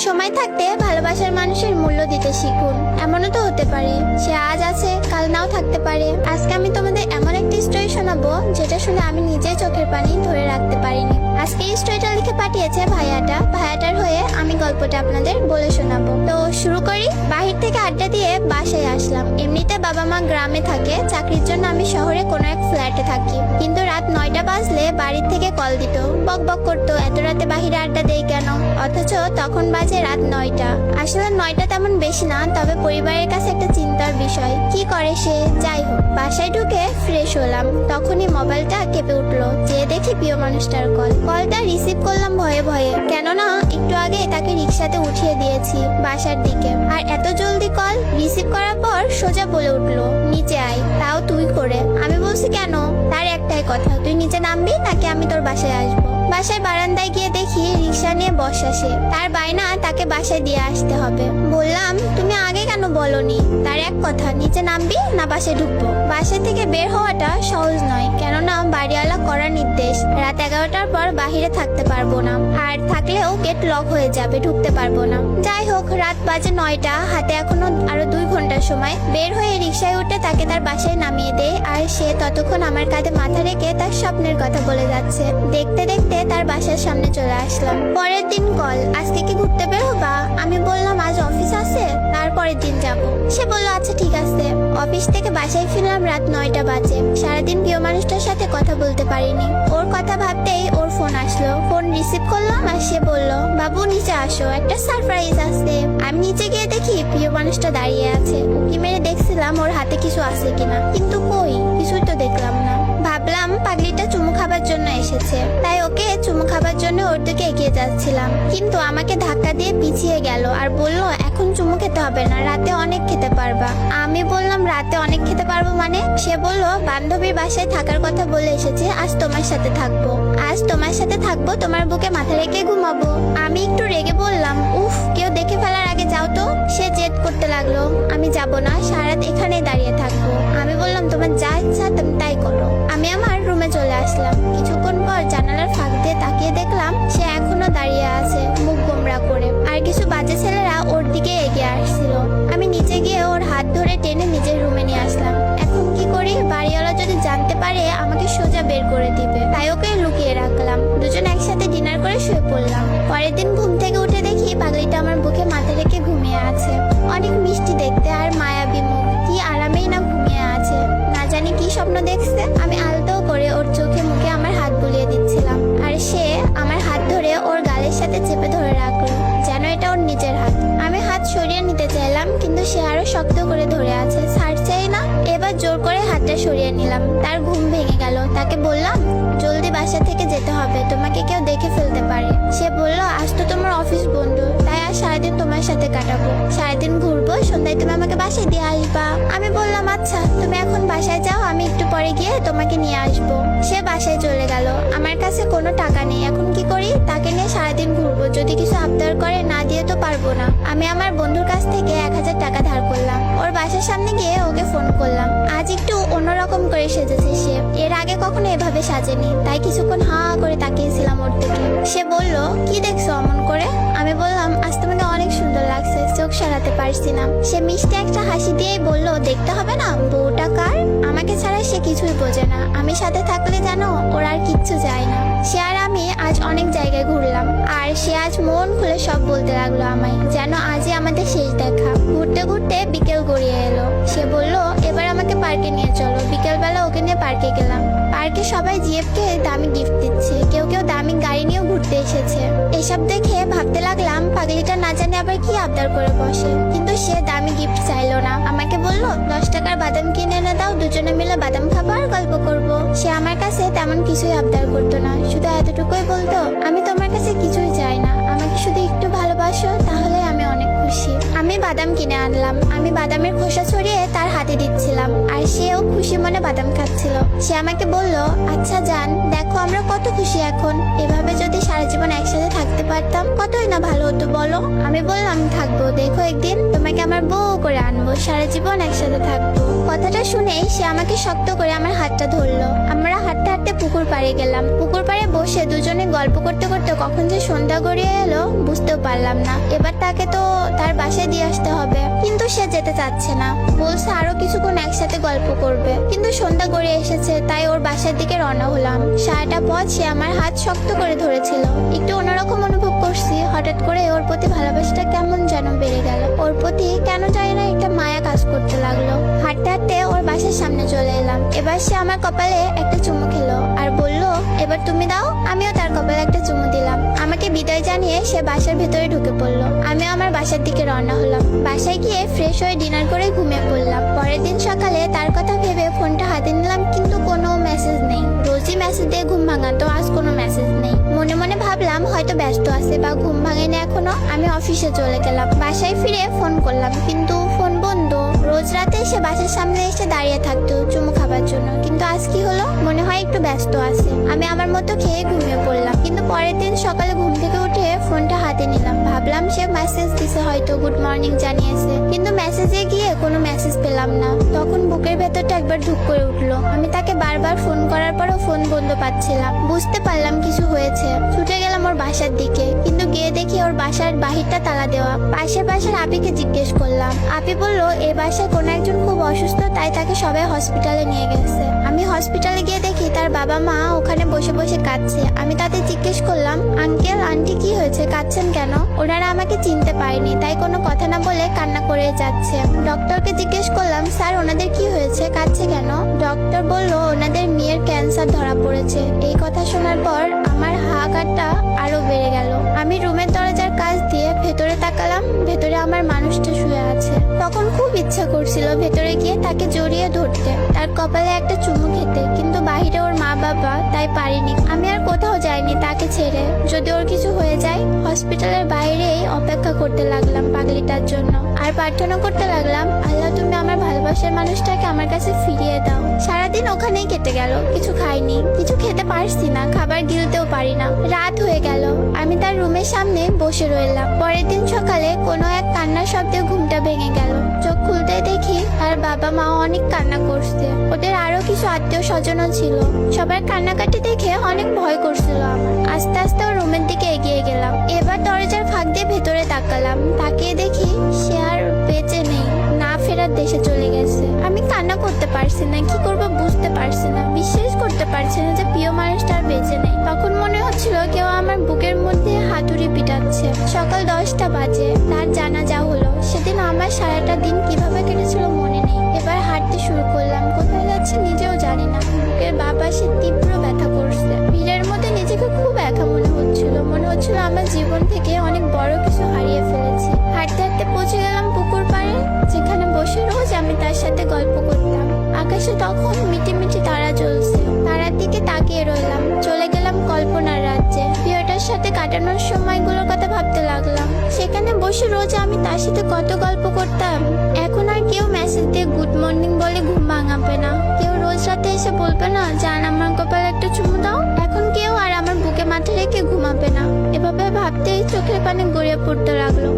সময় থাকতে ভালোবাসার মানুষের মূল্য দিতে শিখুন। এমনও তো হতে পারে সে আজ আছে কাল নাও থাকতে পারে। আজকে আমি তোমাদের এমন একটি স্টোরি শোনাবো যেটা শুনে আমি নিজে চোখের পানি ধরে রাখতে পারিনি। আজকে এই স্টোরিটা লিখে পাঠিয়েছে ভাইয়াটার হয়ে আমি গল্পটা আপনাদের বলে শোনাবো। তো শুরু করি। বাহির থেকে আড্ডা দিয়ে বাসায় আসলাম। এমনিতে বাবা মা গ্রামে থাকে, চাকরির জন্য আমি শহরে কোনো এক ফ্ল্যাটে থাকি। কিন্তু রাত 9টা বাজলে বাড়ির থেকে কল দিত, বক বক করতো এত রাতে বাহিরে আড্ডা দেই কেন, অথচ তখন বাজে রাত 9টা। আসলে 9টা তেমন বেশি না, তবে পরিবারের কাছে একটা চিন্তার বিষয়। কি করে সে? যাই হোক, বাসায় ঢুকে ফ্রেশ হলাম, তখনই মোবাইলটা কেঁপে উঠলো। যে দেখি প্রিয় মানুষটার কলটা রিসিভ করলাম ভয়ে ভয়ে, কেননা একটু আগে তাকে রিক্সাতে উঠিয়ে দিয়েছি বাসার দিকে। আর এত জলদি কল রিসিভ করার পর সোজা বলে উঠলো, নিচে আয়, তাও তুই করে। আমি বলছি কেন? তার একটাই কথা, তুই নিচে নামবি নাকি আমি তোর বাসায় আসবো। বাসায় বারান্দায় গিয়ে দেখি রিক্সা নিয়ে বসা সে। তার বায়না তাকে বাসায় দিয়ে আসতে হবে। বললাম, তুমি আগে কেন বলনি? তার এক কথা, নিচে নামবি না বাসায় ঢুকবো। বাসা থেকে বের হওয়াটা সহজ নয়, কেননা বাড়িওয়ালা করার নির্দেশ রাত 11টার পর বাহিরে থাকতে পারবো না, আর থাকলেও গেট লক হয়ে যাবে, ঢুকতে পারবো না। যাই হোক, রাত বাজে 9টা, হাতে এখনো আরো 2 ঘন্টার সময়। বের হয়ে রিক্সায় উঠে তাকে তার বাসায় নামিয়ে দেয়, আর সে ততক্ষণ আমার কাঁধে মাথা রেখে তার স্বপ্নের কথা বলে যাচ্ছে। দেখতে দেখতে তার বাসার সামনে চলে আসলাম। পরের দিন কল, আজকে কি ঘুরতে বের হবা? আমি বললাম আজ অফিস আছে, তারপরের দিন যাব। সে বলল আচ্ছা ঠিক আছে। অফিস থেকে বাসায় ফিরলাম রাত 9টা বাজে। সারাদিন প্রিয় মানুষটার সাথে কথা বলতে পারিনি। ওর কথা ভাবতেই ওর ফোন আসলো। ফোন রিসিভ করলাম আর সে বলল, বাবু নিচে আসো, একটা সারপ্রাইজ আছে। আমি নিচে গিয়ে দেখি প্রিয় মানুষটা দাঁড়িয়ে আছে। উকি মেরে দেখছিলাম ওর হাতে কিছু আছে কিনা, কিন্তু কই, কিছুই তো দেখলাম না। ভাবলাম পাগলিটা চুমু খাবার জন্য এসেছে, তাই ওকে চুমু খাবার জন্য ওর দিকে এগিয়ে যাচ্ছিলাম, কিন্তু আমাকে ধাক্কা দিয়ে পিছিয়ে গেল আর বলল, এখন চুমু খেতে হবে না, রাতে অনেক খেতে পারবা। আমি বললাম, রাতে অনেক খেতে পারবো মানে? সে বলল, বান্ধবীর বাসায় থাকার কথা বলে এসেছে, আজ তোমার সাথে থাকবো। আজ তোমার সাথে থাকবো, তোমার বুকে মাথা রেখে ঘুমাবো। আমি একটু রেগে বললাম, উফ, কেউ দেখে ফেলার আগে যাও তো। সে জেদ করতে লাগলো, আমি যাব না, সারারাত এখানেই দাঁড়িয়ে থাকবো। আমি বললাম, তোমার যা ইচ্ছা তুমি তাই করো। আমি আমার রুমে চলে আসলাম। কিছুক্ষণ পর জানালার ফাঁক দিয়ে তাকিয়ে দেখলাম সে এখনো দাঁড়িয়ে আছে, মুখ গোমড়া করে, আর কিছু বাজে ছেলেরা ওর দিকে এগিয়ে আসছিল। আমি নিচে গিয়ে ওর হাত ধরে টেনে নিজের রুমে নিয়ে আসলাম। এখন কি করি? বাড়িওয়ালা যদি জানতে পারে আমাকে সোজা বের করে দিবে, তাই ওকে লুকিয়ে রাখলাম। দুজন একসাথে ডিনার করে শুয়ে পড়লাম। পরের দিন ঘুম থেকে উঠে দেখি পাগলিটা আমার বুকে মাথা রেখে ঘুমিয়ে আছে। অনেক মিষ্টি দেখতে আর মায়াবী মুখ, কি আরামেই না ঘুমিয়ে আছে। না জানি কি স্বপ্ন দেখছে। আমি আলতো করে ওর চোখে মুখে আমার হাত বুলিয়ে দিচ্ছিলাম, আর সে আমার হাত ধরে ওর গালের সাথে চেপে ধরে রাখলো, যেন এটা ওর নিজের হাত। আমি হাত সরিয়ে নিতে চাইলাম, কিন্তু সে আরো শক্ত করে ধরে আছে, ছাড়ছেই না। এবার জোর করে হাতটা সরিয়ে নিলাম। তার ঘুম ভেঙে গেল। তাকে বললাম, জলদি বাসা থেকে যেতে হবে, তোমাকে কেউ দেখে ফেলতে পারে। সে বলল, আজ তো তোমার অফিস বন্ধ, তাই আজ সারাদিন তোমার সাথে কাটাবো, সারাদিন ঘুরবো, সন্ধ্যায় তুমি আমাকে বাসায় দিয়ে আসবা। আমি বললাম, আচ্ছা তুমি এখন বাসায় যাও, আমি একটু পরে গিয়ে তোমাকে নিয়ে আসবো। সে বাসায় চলে গেল। আমার কাছে কোনো টাকা নেই, এখন কি করি? তাকে নিয়ে সারাদিন ঘুরবো, যদি কিছু আবদার করে না দিয়ে তো পারবো না। আমি আমার বন্ধুর কাছ থেকে 1000 টাকা ধার করলাম। ওর বাসার সামনে গিয়ে ওকে ফোন করলাম। আজ একটু অন্যরকম করে সেজেছে সে, এর আগে কখনো এভাবে সাজেনি, তাই কিছুক্ষণ হা করে তাকিয়েছিলাম ওর দিকে। সে বলল, কি দেখছো অমন করে? আমি বললাম, আজ তোমাকে অনেক সুন্দর লাগছে, চোখ সরাতে পারছি না। সে মিষ্টি একটা হাসি দিয়েই বলল, দেখতে হবে না, বউটা কার? আমাকে ছাড়া সে কিছুই বোঝে না। আমি সাথে থাকলে জানো ওর আর কিচ্ছু যায় না। সে আর আমি আজ অনেক জায়গায় ঘুরলাম, আর সে আজ মন খুলে সব বলতে লাগলো আমায়, যেন আজই আমাদের শেষ দেখা। ঘুরতে ঘুরতে বিকেল গড়িয়ে এলো। সে বলল, এবার আমাকে পার্কে নিয়ে চলো। বিকেলবেলা ওকে নিয়ে পার্কে গেলাম। পার্কে সবাই জিএফকে দামি গিফট দিচ্ছে, কেউ কেউ দামি গাড়ি নিয়েও ঘুরতে এসেছে। এসব দেখে ভাবতে লাগলাম, পাগলিটা না জানে আবার কি আবদার করে বসে। কিন্তু সে দামি গিফট চাইলো না, আমাকে বলল, 10 টাকার বাদাম কিনে এনে দাও, দুজনে মিলে বাদাম খাবো আর গল্প করবো। সে আমার কাছে তেমন কিছুই আবদার করতো না, শুধু এতটুকুই বলতো, আমি তোমার কাছে কিছুই চাই না, আমাকে শুধু একটু ভালোবাসো, তাহলে আমি অনেক খুশি। আমি বাদাম কিনে আনলাম। আমি বাদামের খোসা ছড়িয়ে তার হাতে দিচ্ছিলাম, আর সেও খুশি মনে বাদাম খাচ্ছিল। সে আমাকে বলল, আচ্ছা জান, দেখো আমরা কত খুশি এখন, এভাবে যদি সারা জীবন একসাথে থাকতে পারতাম কতই না ভালো হতো বলো। আমি বললাম, থাকবো, দেখো একদিন তোমাকে আমার বউ করে আনবো, সারা জীবন একসাথে থাকবো। কথাটা শুনেই সে আমাকে শক্ত করে আমার হাতটা ধরলো। আমরা হাঁটতে হাঁটতে হাঁটতে পুকুর পাড়ে গেলাম। পুকুর পাড়ে বসে দুজনে গল্প করতে করতে কখন যে সন্ধ্যা গড়িয়ে এলো বুঝতেও পারলাম না। এবার তাকে তো তার বাসায় দিয়ে আসতে হবে, কিন্তু সে যেতে চাচ্ছে না। বলছে আরো কিছুক্ষণ একসাথে গল্প করবে, কিন্তু সন্ধ্যা গড়িয়ে এসেছে, তাই ওর বাসার দিকে রওনা হলাম। সারাটা পথ সে আমার হাত শক্ত করে ধরেছিল। একটু অন্যরকম অনুভব করছি, হঠাৎ করে ওর প্রতি ভালোবাসাটা কেমন যেন বেড়ে গেল। ওর প্রতি কেন জানি না একটা মায়া কাজ করতে লাগলো। হাঁটতে হাঁটতে ওর বাসার সামনে চলে এলাম। এবার সে আমার কপালে একটা চুমু খেলো আর বলল, এবার তুমি দাও। আমিও তার কপালে একটা চুমু দিলাম। আমাকে বিদায় জানিয়ে সে বাসার ভেতরে ঢুকে পড়লো। আমিও আমার বাসার দিকে রওনা হলাম। বাসায় গিয়ে ফ্রেশ হয়ে ডিনার করে ঘুমিয়ে পড়লাম। পরের দিন সকালে তার কথা ভেবে ফোনটা হাতে নিলাম, কিন্তু কোনো মেসেজ নেই। রোজই মেসেজ দিয়ে ঘুম ভাঙাতো, আজ কোনো মেসেজ নেই। মনে মনে ভাবলাম হয়তো ব্যস্ত আছে বা ঘুম ভাঙেনি এখনো। আমি অফিসে চলে গেলাম। বাসায় ফিরে ফোন করলাম, কিন্তু ফোন বন্ধ। রোজ রাতে সে বাসার সামনে এসে দাঁড়িয়ে থাকতো চুমু খাবার জন্য, কিন্তু আজ কি হলো? মনে হয় একটু ব্যস্ত আছে। আমি আমার মতো খেয়ে ঘুমিয়ে পড়লাম। কিন্তু পরের দিন সকালে ঘুম থেকে উঠে ফোনটা হাতে নিলাম। ভাবলাম সে মেসেজ দিছে, হয়তো গুড মর্নিং জানিয়েছে, কিন্তু মেসেজে গিয়ে কোনো মেসেজ পেলাম না। তখন বুকের ভেতরটা একবার ধুক করে উঠলো। আমি তাকে বারবার ফোন করার পরও ফোন বন্ধ পাচ্ছিলাম। বুঝতে পারলাম কিছু হয়েছে। ছুটে গেলাম ওর বাসার দিকে, কিন্তু গিয়ে দেখি ওর বাসার বাহিরটা তালা দেওয়া। পাশের বাসার আপিকে জিজ্ঞেস করলাম। আপি বলল এই বাসায় কোনো একজন খুব অসুস্থ, তাই তাকে সবাই হসপিটালে নিয়ে গেছে। আমি হসপিটালে গিয়ে দেখি তার বাবা মা ওখানে বসে বসে কাঁদছে। আমি তাদের জিজ্ঞেস করলাম, আঙ্কেল আন্টি কি হয়েছে, কাঁদছেন কেন? ওনারা আমাকে চিনতে পারেনি, তাই কোনো কথা না বলে কান্না করে যাচ্ছে। ডক্টরকে জিজ্ঞেস করলাম, স্যার ওনাদের কি হয়েছে, কাঁদছে কেন? ডক্টর বলল ওনাদের মেয়ের ক্যান্সার ধরা পড়েছে। এই কথা শোনার পর আমার হাহাকারটা আরো বেড়ে গেল। আমি রুমের দরজার কাছ দিয়ে ভেতরে তাকালাম। ভেতরে আমার মানুষটা শুয়ে আছে। তখন খুব ইচ্ছা করছিল ভেতরে গিয়ে তাকে জড়িয়ে ধরতে, তার কপালে একটা চুমু খেতে, কিন্তু বাইরে ওর মা বাবা, তাই পারিনি। আমি আর কোথাও যাইনি তাকে ছেড়ে। যদি ওর কিছু হয়ে যায়, হসপিটালের বাইরেই অপেক্ষা করতে লাগলাম পাগলিটার জন্য। আর প্রার্থনা করতে লাগলাম, আল্লাহ তুমি আমার ভালোবাসার মানুষটাকে আমার কাছে ফিরিয়ে দাও। সারাদিন ওখানেই কেটে গেল। কিছু খাইনি, কিছু খেতে পারছি না, খাবার গিলতেও পারি না। রাত হয়ে গেল। আমি তার রুমের সামনে বসে রইলাম। পরের দিন সকালে কোনো এক কান্নার শব্দে ঘুমটা ভেঙে গেল। চোখ খুলতে দেখি তার বাবা মা অনেক কান্না করছে। ওদের আরো কিছু আত্মীয় স্বজনও ছিল। সবার কান্নাকাটি দেখে অনেক ভয় করছিল আমার। আস্তে আস্তে ওর রুমের দিকে এগিয়ে গেলাম। এবার দরজার ফাঁক দিয়ে ভেতরে তাকালাম। তাকিয়ে দেখি সে আর বেঁচে নেই, না ফেরার দেশে চলে গেছে। আমি কান্না করতে পারছি না, কি করব বুঝতে পারছি না। বিশ্বাস করতে পারছি না যে প্রিয় মানুষটা আর বেঁচে নেই। তখন মনে হচ্ছিল কেউ আমার বুকের মধ্যে হাতুড়ি পিটাচ্ছে। সকাল 10টা বাজে তার জানাজা হলো। সেদিন আমার সারাটা দিন কিভাবে কেটেছিল মনে নেই। এবার হাঁটতে শুরু করলাম। কোথায় যাচ্ছি নিজেও জানি না। বুকের বাঁ পাশে তীব্র ব্যথা করছে। ভিড়ের মধ্যে নিজেকে খুব একা মনে হচ্ছিল। মনে হচ্ছিল আমার জীবন থেকে অনেক বড় কিছু হারিয়ে ফেলেছি। হাঁটতে হাঁটতে পৌঁছে গেলাম পুকুর পাড়ে, যেখানে বসে রোজ আমি তার সাথে গল্প করতাম। আকাশে তখন মিটি মিটি তারা জ্বলছে। তারার দিকে তাকিয়ে রইলাম। চলে গেলাম কল্পনার রাজ্যে। প্রিয়টার সাথে কাটানোর সময়গুলোর কথা ভাবতে লাগলাম। সেখানে বসে রোজ আমি তার সাথে কত গল্প করতাম। এখন আর কেউ মেসেজ দিয়ে গুড মর্নিং বলে ঘুম ভাঙাবে না। কেউ রোজ রাতে এসে বলবে না জান আমার কপালে একটা চুমু দাও। এখন কেউ আর আমার বুকে মাথা রেখে ঘুমাবে না। এভাবে ভাবতেই চোখের পানি গড়িয়ে পড়তে লাগলো।